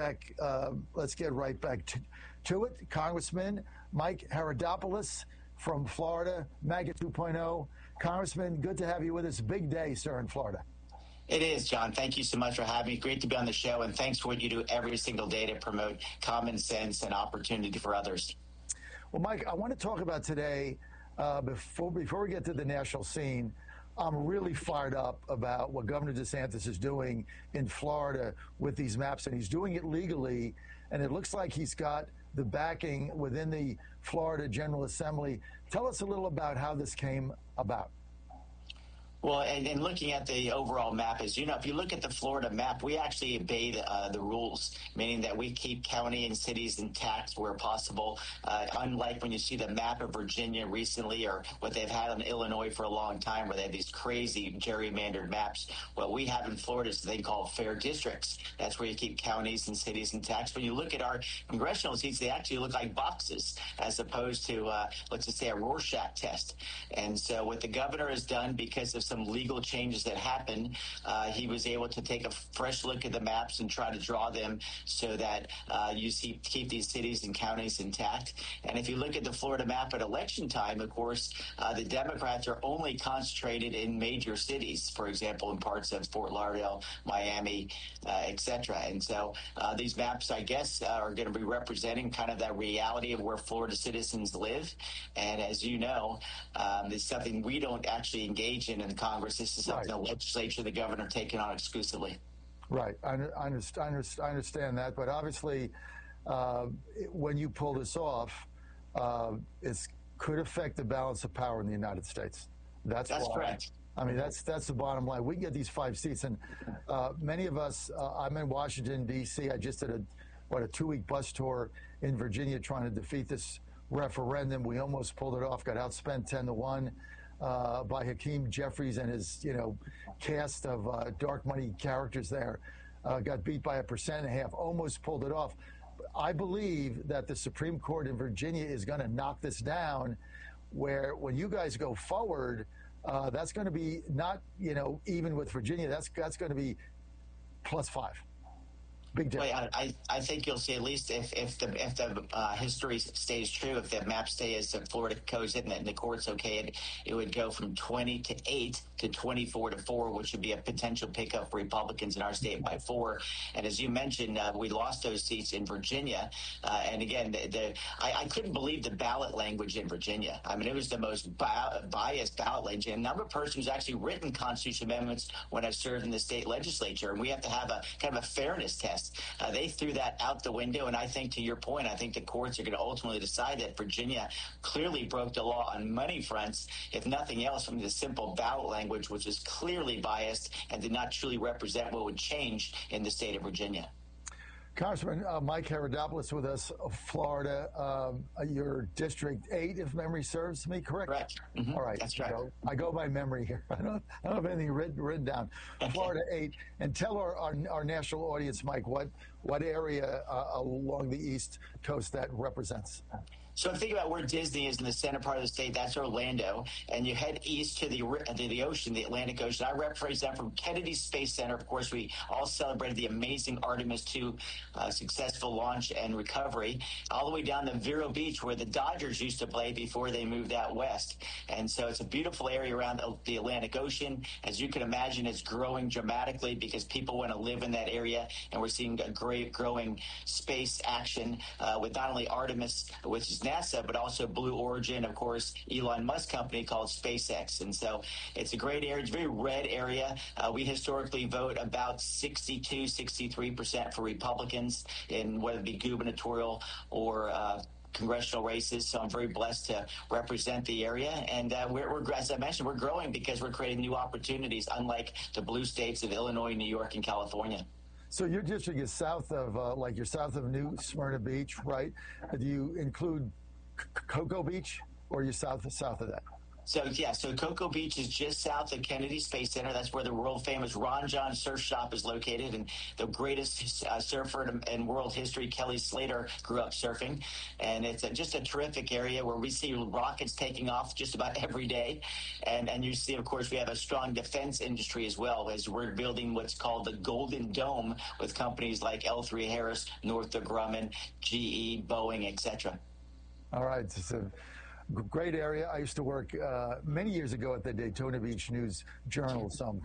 back. Let's get right back to it. Congressman Mike Haridopolos from Florida, MAGA 2.0. Congressman, good to have you with us. Big day, sir, in Florida. It is, John. Thank you so much for having me. Great to be on the show, and thanks for what you do every single day to promote common sense and opportunity for others. Well, Mike, I want to talk about today, before we get to the national scene, I'm really fired up about what Governor DeSantis is doing in Florida with these maps, and he's doing it legally, and it looks like he's got the backing within the Florida General Assembly. Tell us a little about how this came about. Well, and looking at the overall map, as you know, if you look at the Florida map, we actually obey the rules, meaning that we keep county and cities intact where possible. Unlike when you see the map of Virginia recently, or what they've had in Illinois for a long time, where they have these crazy gerrymandered maps. What we have in Florida is what they call fair districts. That's where you keep counties and cities intact. When you look at our congressional seats, they actually look like boxes, as opposed to, let's just say, a Rorschach test. And so what the governor has done, because of some legal changes that happened, he was able to take a fresh look at the maps and try to draw them so that you keep these cities and counties intact. And if you look at the Florida map at election time, of course, the Democrats are only concentrated in major cities, for example, in parts of Fort Lauderdale, Miami, etc. And so these maps, I guess, are going to be representing kind of that reality of where Florida citizens live. And as you know, it's something we don't actually engage in Congress. This is something the legislature, the governor, taking on exclusively. Right. I understand that. But obviously, when you pull this off, it could affect the balance of power in the United States. That's correct. I mean, that's the bottom line. We can get these 5 seats, and many of us, I'm in Washington, D.C. I just did a 2-week bus tour in Virginia trying to defeat this referendum. We almost pulled it off, got outspent 10-1. By Hakeem Jeffries and his, cast of dark money characters there. Got beat by 1.5%, almost pulled it off. I believe that the Supreme Court in Virginia is going to knock this down, where when you guys go forward, that's going to be not, even with Virginia, that's going to be +5. Big difference. Well, I think you'll see, at least if the history stays true, if the map stays as Florida goes in and the court's okay, it would go from 20-8 to 24-4, which would be a potential pickup for Republicans in our state by 4. And as you mentioned, we lost those seats in Virginia. And again, I couldn't believe the ballot language in Virginia. I mean, it was the most biased ballot language. And a number of persons actually written constitutional amendments when I served in the state legislature, and we have to have a kind of a fairness test. They threw that out the window, and I think, to your point, I think the courts are going to ultimately decide that Virginia clearly broke the law on many fronts, if nothing else, from the simple ballot language, which is clearly biased and did not truly represent what would change in the state of Virginia. Congressman Mike Haridopolos with us, Florida. Your District 8, if memory serves me, correct? Correct. Mm-hmm. All right. That's right. I go by memory here. I don't have anything written down. Okay. Florida 8. And tell our national audience, Mike, what area along the East Coast that represents. So think about where Disney is in the center part of the state. That's Orlando. And you head east to the ocean, the Atlantic Ocean. I represent from Kennedy Space Center. Of course, we all celebrated the amazing Artemis II successful launch and recovery, all the way down to Vero Beach, where the Dodgers used to play before they moved out west. And so it's a beautiful area around the Atlantic Ocean. As you can imagine, it's growing dramatically because people want to live in that area. And we're seeing a great growing space action with not only Artemis, which is NASA, but also Blue Origin, of course, Elon Musk company called SpaceX. And so it's a great area. It's a very red area. We historically vote about 62-63% for Republicans in whether it be gubernatorial or congressional races. So I'm very blessed to represent the area. And we're, as I mentioned, we're growing because we're creating new opportunities, unlike the blue states of Illinois, New York, and California. So your district is south of, you're south of New Smyrna Beach, right? Do you include Cocoa Beach, or are you south of that? So Cocoa Beach is just south of Kennedy Space Center. That's where the world famous Ron John Surf Shop is located, and the greatest surfer in world history, Kelly Slater, grew up surfing. And it's just a terrific area where we see rockets taking off just about every day. And you see, of course, we have a strong defense industry as well, as we're building what's called the Golden Dome with companies like L3 Harris, Northrop Grumman, GE, Boeing, etc. All right. It's a great area. I used to work many years ago at the Daytona Beach News Journal, so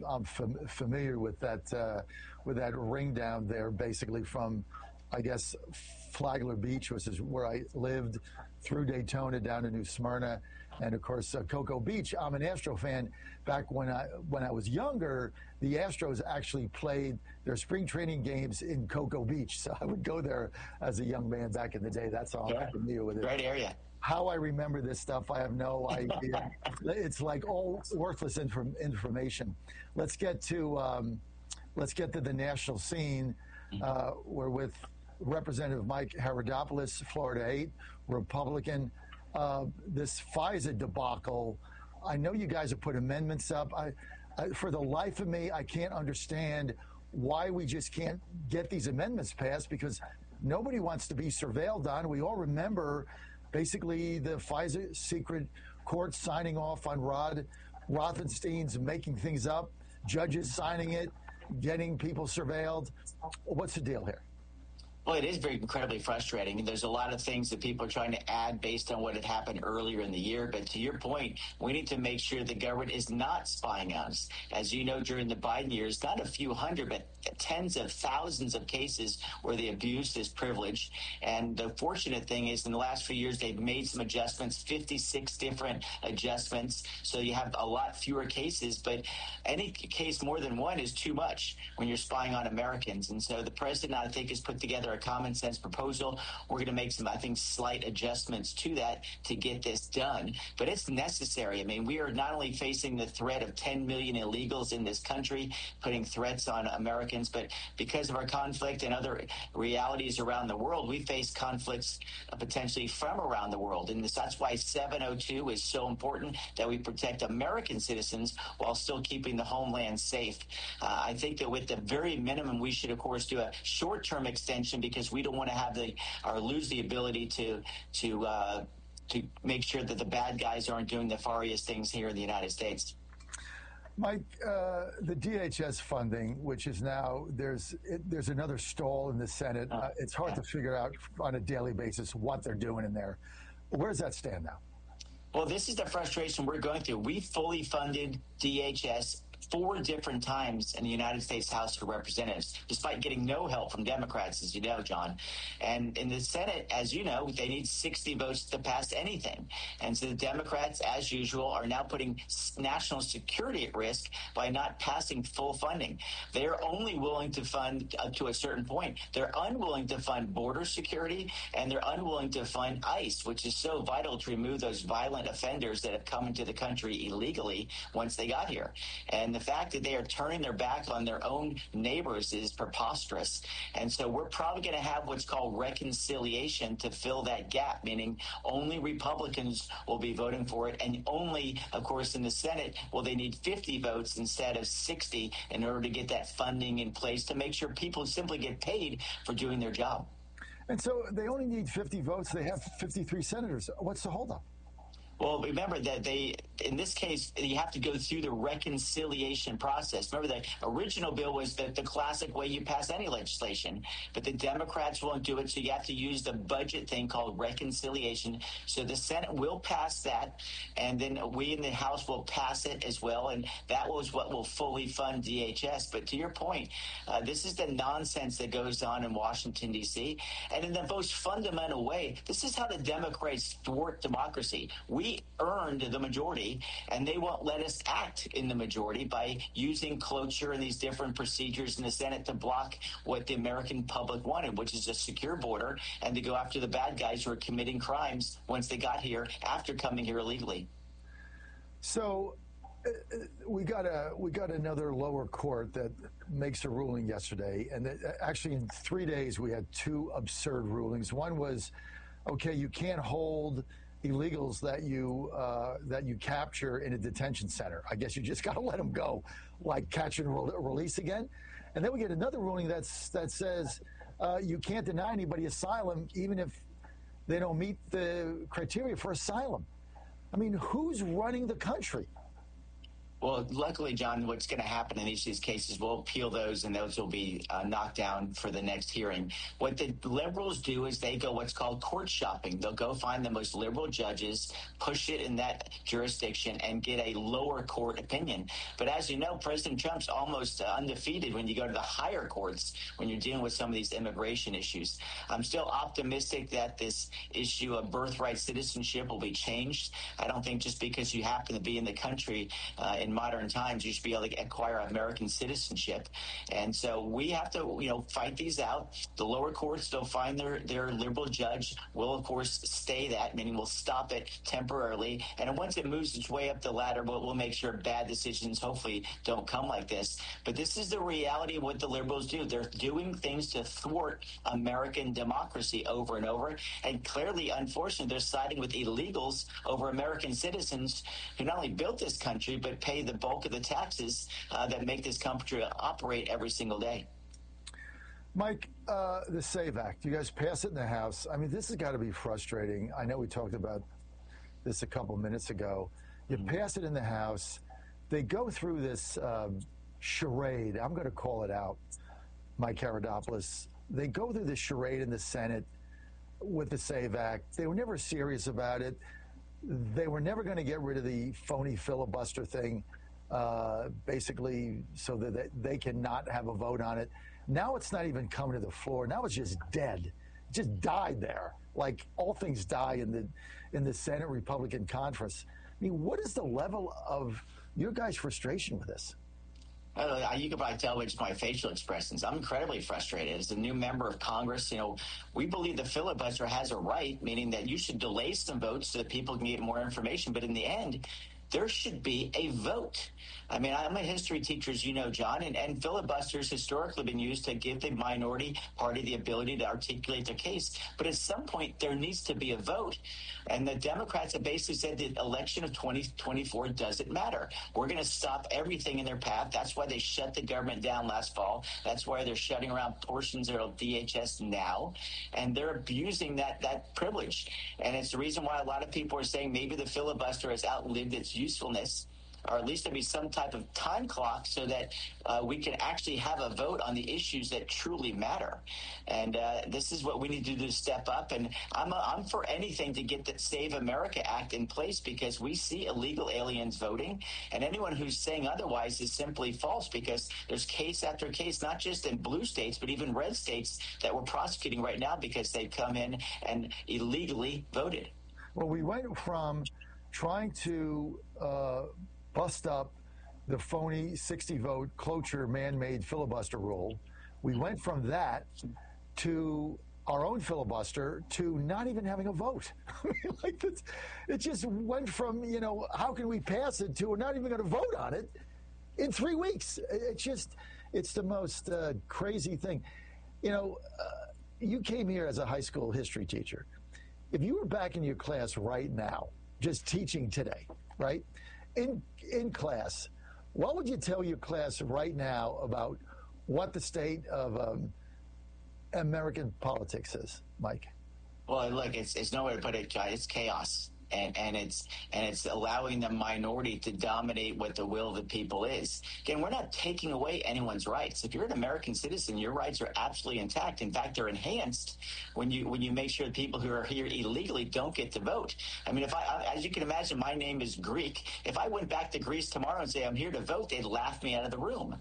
I'm familiar with that ring down there, basically from, I guess, Flagler Beach, which is where I lived, through Daytona down to New Smyrna, and of course Cocoa Beach. I'm an Astro fan. Back when I was younger, the Astros actually played their spring training games in Cocoa Beach, so I would go there as a young man back in the day. That's all I'm familiar with it. Great area. How I remember this stuff, I have no idea. It's like all worthless information. Let's get to the national scene. We're with Representative Mike Haridopolos, Florida 8, Republican. This FISA debacle, I know you guys have put amendments up. For the life of me, I can't understand why we just can't get these amendments passed, because nobody wants to be surveilled on. We all remember basically the FISA secret court signing off on Rod Rosenstein's making things up, judges signing it, getting people surveilled. What's the deal here? Well, it is very incredibly frustrating. There's a lot of things that people are trying to add based on what had happened earlier in the year. But to your point, we need to make sure the government is not spying on us. As you know, during the Biden years, not a few hundred, but tens of thousands of cases where they abused this privilege. And the fortunate thing is in the last few years, they've made some adjustments, 56 different adjustments. So you have a lot fewer cases, but any case more than one is too much when you're spying on Americans. And so the president, I think, has put together a common sense proposal. We're going to make some, I think, slight adjustments to that to get this done. But it's necessary. I mean, we are not only facing the threat of 10 million illegals in this country, putting threats on Americans, but because of our conflict and other realities around the world, we face conflicts potentially from around the world. And that's why 702 is so important, that we protect American citizens while still keeping the homeland safe. I think that with the very minimum, we should, of course, do a short-term extension, because we don't want to have lose the ability to make sure that the bad guys aren't doing nefarious things here in the United States. Mike, the DHS funding, which is now, there's another stall in the Senate. It's hard to figure out on a daily basis what they're doing in there. Where does that stand now? Well, this is the frustration we're going through. We fully funded DHS 4 different times in the United States House of Representatives, despite getting no help from Democrats, as you know, John. And in the Senate, as you know, they need 60 votes to pass anything. And so the Democrats, as usual, are now putting national security at risk by not passing full funding. They're only willing to fund up to a certain point. They're unwilling to fund border security, and they're unwilling to fund ICE, which is so vital to remove those violent offenders that have come into the country illegally once they got here. And the fact that they are turning their back on their own neighbors is preposterous. And so we're probably going to have what's called reconciliation to fill that gap, meaning only Republicans will be voting for it. And only, of course, in the Senate will they need 50 votes instead of 60 in order to get that funding in place to make sure people simply get paid for doing their job. And so they only need 50 votes. They have 53 senators. What's the holdup? Well, remember that in this case, you have to go through the reconciliation process. Remember, the original bill was the classic way you pass any legislation, but the Democrats won't do it, so you have to use the budget thing called reconciliation. So the Senate will pass that, and then we in the House will pass it as well, and that was what will fully fund DHS. But to your point, this is the nonsense that goes on in Washington, D.C., and in the most fundamental way, this is how the Democrats thwart democracy. We earned the majority, and they won't let us act in the majority by using cloture and these different procedures in the Senate to block what the American public wanted, which is a secure border, and to go after the bad guys who are committing crimes once they got here after coming here illegally. So we got another lower court that makes a ruling yesterday, and actually in 3 days we had 2 absurd rulings. One was, okay, you can't hold illegals that you capture in a detention center. I guess you just got to let them go, like catch and release again. And then we get another ruling that says you can't deny anybody asylum even if they don't meet the criteria for asylum. I mean, who's running the country? Well, luckily, John, what's going to happen in each of these cases, we'll appeal those, and those will be knocked down for the next hearing. What the liberals do is they go what's called court shopping. They'll go find the most liberal judges, push it in that jurisdiction, and get a lower court opinion. But as you know, President Trump's almost undefeated when you go to the higher courts when you're dealing with some of these immigration issues. I'm still optimistic that this issue of birthright citizenship will be changed. I don't think just because you happen to be in the country in modern times, you should be able to acquire American citizenship. And so we have to, fight these out. The lower courts, they'll find their liberal judge. Will, of course, stay that, meaning we'll stop it temporarily. And once it moves its way up the ladder, we'll make sure bad decisions hopefully don't come like this. But this is the reality of what the liberals do. They're doing things to thwart American democracy over and over. And clearly, unfortunately, they're siding with illegals over American citizens who not only built this country, but pay the bulk of the taxes that make this country operate every single day. Mike, the SAVE Act, you guys pass it in the House. I mean, this has got to be frustrating. I know we talked about this a couple minutes ago. You pass it in the House. They go through this charade. I'm going to call it out, Mike Haridopolos. They go through this charade in the Senate with the SAVE Act. They were never serious about it. They were never going to get rid of the phony filibuster thing, basically, so that they cannot have a vote on it. Now it's not even coming to the floor. Now it's just dead. It just died there, like all things die in the Senate Republican conference. I mean, what is the level of your guys' frustration with this? You can probably tell it's my facial expressions. I'm incredibly frustrated. As a new member of Congress, we believe the filibuster has a right, meaning that you should delay some votes so that people can get more information. But in the end, there should be a vote. I mean, I'm a history teacher, as you know, John, and filibusters historically been used to give the minority party the ability to articulate their case. But at some point, there needs to be a vote. And the Democrats have basically said the election of 2024 doesn't matter. We're going to stop everything in their path. That's why they shut the government down last fall. That's why they're shutting around portions of DHS now. And they're abusing that privilege. And it's the reason why a lot of people are saying maybe the filibuster has outlived its usefulness, or at least there be some type of time clock so that we can actually have a vote on the issues that truly matter. And this is what we need to do to step up. And I'm for anything to get the Save America Act in place, because we see illegal aliens voting, and anyone who's saying otherwise is simply false, because there's case after case, not just in blue states, but even red states that we're prosecuting right now because they come in and illegally voted. Well, we went from trying to bust up the phony 60-vote cloture man-made filibuster rule. We went from that to our own filibuster to not even having a vote. I mean, like this, it just went from, how can we pass it to we're not even going to vote on it in 3 weeks. It's the most crazy thing. You came here as a high school history teacher. If you were back in your class right now, just teaching today, right? In class, what would you tell your class right now about what the state of American politics is, Mike? Well, look, it's no way to put it. It's chaos. And it's allowing the minority to dominate what the will of the people is. Again, we're not taking away anyone's rights. If you're an American citizen, your rights are absolutely intact. In fact, they're enhanced when you make sure the people who are here illegally don't get to vote. I mean, as you can imagine, my name is Greek. If I went back to Greece tomorrow and say I'm here to vote, they'd laugh me out of the room.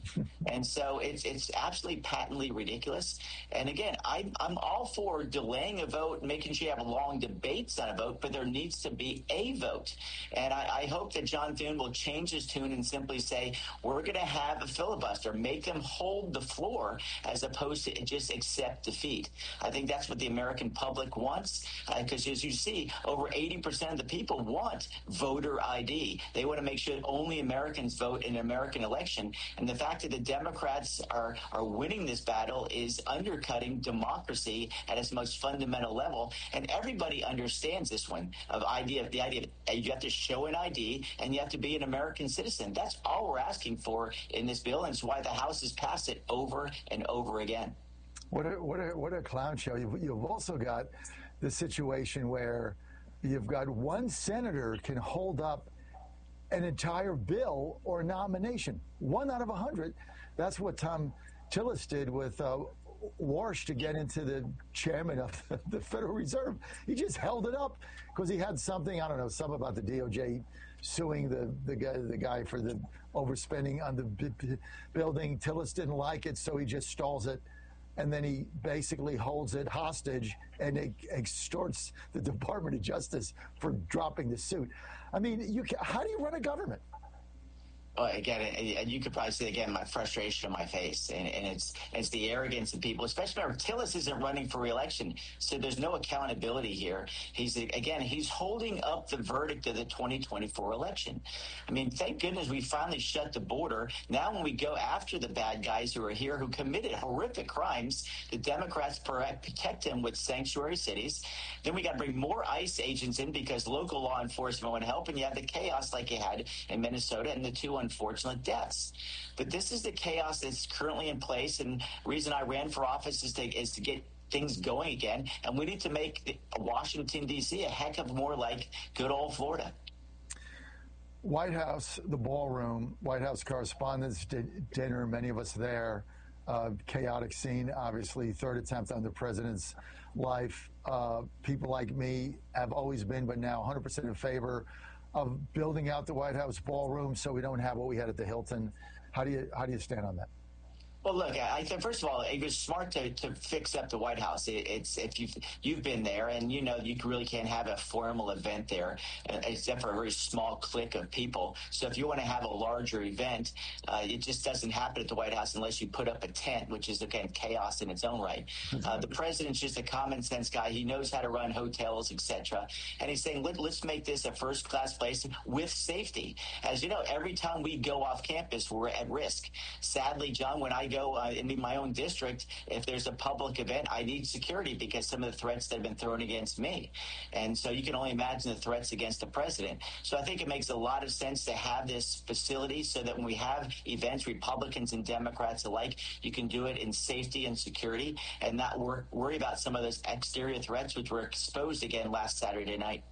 And so it's absolutely patently ridiculous. And again, I'm all for delaying a vote, making sure you have long debates on a vote, but there needs to be a vote. And I hope that John Thune will change his tune and simply say, we're going to have a filibuster, make them hold the floor as opposed to just accept defeat. I think that's what the American public wants, because as you see, over 80% of the people want voter ID. They want to make sure that only Americans vote in an American election. And the fact that the Democrats are winning this battle is undercutting democracy at its most fundamental level. And everybody understands this one of ID idea of you have to show an ID and you have to be an American citizen. That's all we're asking for in this bill, and it's why the House has passed it over and over again. What a clown show. You've also got the situation where you've got one senator can hold up an entire bill or nomination. 1 out of 100. That's what Tom Tillis did with Warsh to get into the chairman of the Federal Reserve. He just held it up because he had something, I don't know, something about the DOJ suing the guy for the overspending on the building. Tillis didn't like it, so he just stalls it. And then he basically holds it hostage and extorts the Department of Justice for dropping the suit. I mean, how do you run a government? Oh, again, and you could probably see again my frustration on my face, and it's the arrogance of people. Especially, remember, Tillis isn't running for re-election, so there's no accountability here. He's holding up the verdict of the 2024 election. I mean, thank goodness we finally shut the border. Now, when we go after the bad guys who are here who committed horrific crimes, the Democrats protect them with sanctuary cities. Then we got to bring more ICE agents in because local law enforcement won't help, and you have the chaos like you had in Minnesota and the two unfortunate deaths. But this is the chaos that's currently in place, and the reason I ran for office is to get things going again, and we need to make Washington, D.C. a heck of more like good old Florida. White House, the ballroom, White House Correspondents' Dinner, many of us there, chaotic scene, obviously, third attempt on the president's life. People like me have always been, but now 100% in favor of building out the White House ballroom so we don't have what we had at the Hilton. How do you stand on that? Well, look, I think, first of all, it was smart to fix up the White House. It's if you've been there, and you know you really can't have a formal event there, except for a very small clique of people. So if you want to have a larger event, it just doesn't happen at the White House unless you put up a tent, which is, again, chaos in its own right. The president's just a common sense guy. He knows how to run hotels, etc. And he's saying, let's make this a first-class place with safety. As you know, every time we go off campus, we're at risk. Sadly, John, when I go in my own district, if there's a public event, I need security because some of the threats that have been thrown against me. And so you can only imagine the threats against the president. So I think it makes a lot of sense to have this facility so that when we have events, Republicans and Democrats alike, you can do it in safety and security and not worry about some of those exterior threats which were exposed again last Saturday night.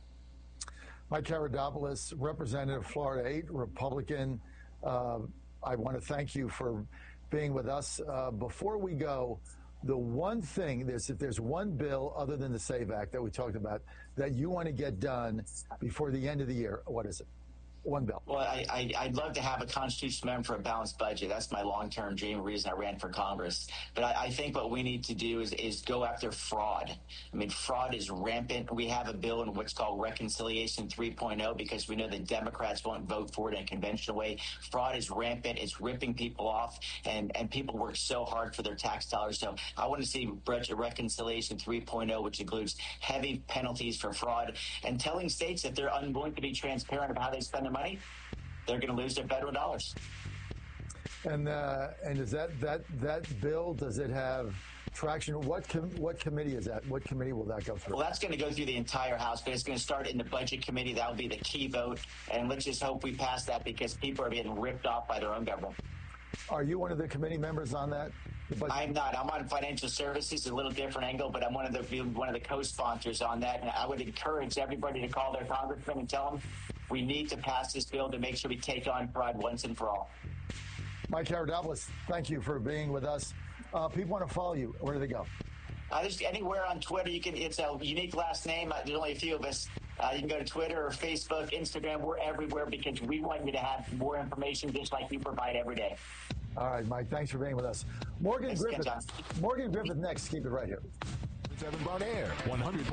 Mike Haridopolos, Representative Florida 8, Republican. I want to thank you for being with us. Before we go, the one thing, if there's one bill other than the SAVE Act that we talked about that you want to get done before the end of the year, what is it? One bill. Well, I'd love to have a constitutional amendment for a balanced budget. That's my long-term dream, reason I ran for Congress. But I think what we need to do is go after fraud. I mean, fraud is rampant. We have a bill in what's called Reconciliation 3.0 because we know the Democrats won't vote for it in a conventional way. Fraud is rampant. It's ripping people off, and people work so hard for their tax dollars. So I want to see Budget Reconciliation 3.0, which includes heavy penalties for fraud and telling states that they're unwilling to be transparent about how they spend their money, they're going to lose their federal dollars. And is that bill, does it have traction? What committee is that? What committee will that go through? Well, that's going to go through the entire House, but it's going to start in the Budget Committee. That will be the key vote. And let's just hope we pass that because people are getting ripped off by their own government. Are you one of the committee members on that? I'm not. I'm on financial services, a little different angle, but I'm one of the co-sponsors on that. And I would encourage everybody to call their congressman and tell them we need to pass this bill to make sure we take on fraud once and for all. Mike Haridopolos, thank you for being with us. People want to follow you. Where do they go? Just anywhere on Twitter. It's a unique last name. There's only a few of us. You can go to Twitter or Facebook, Instagram. We're everywhere because we want you to have more information just like you provide every day. All right, Mike, thanks for being with us. Morgan Griffith next. Keep it right here. 7 on air, 100.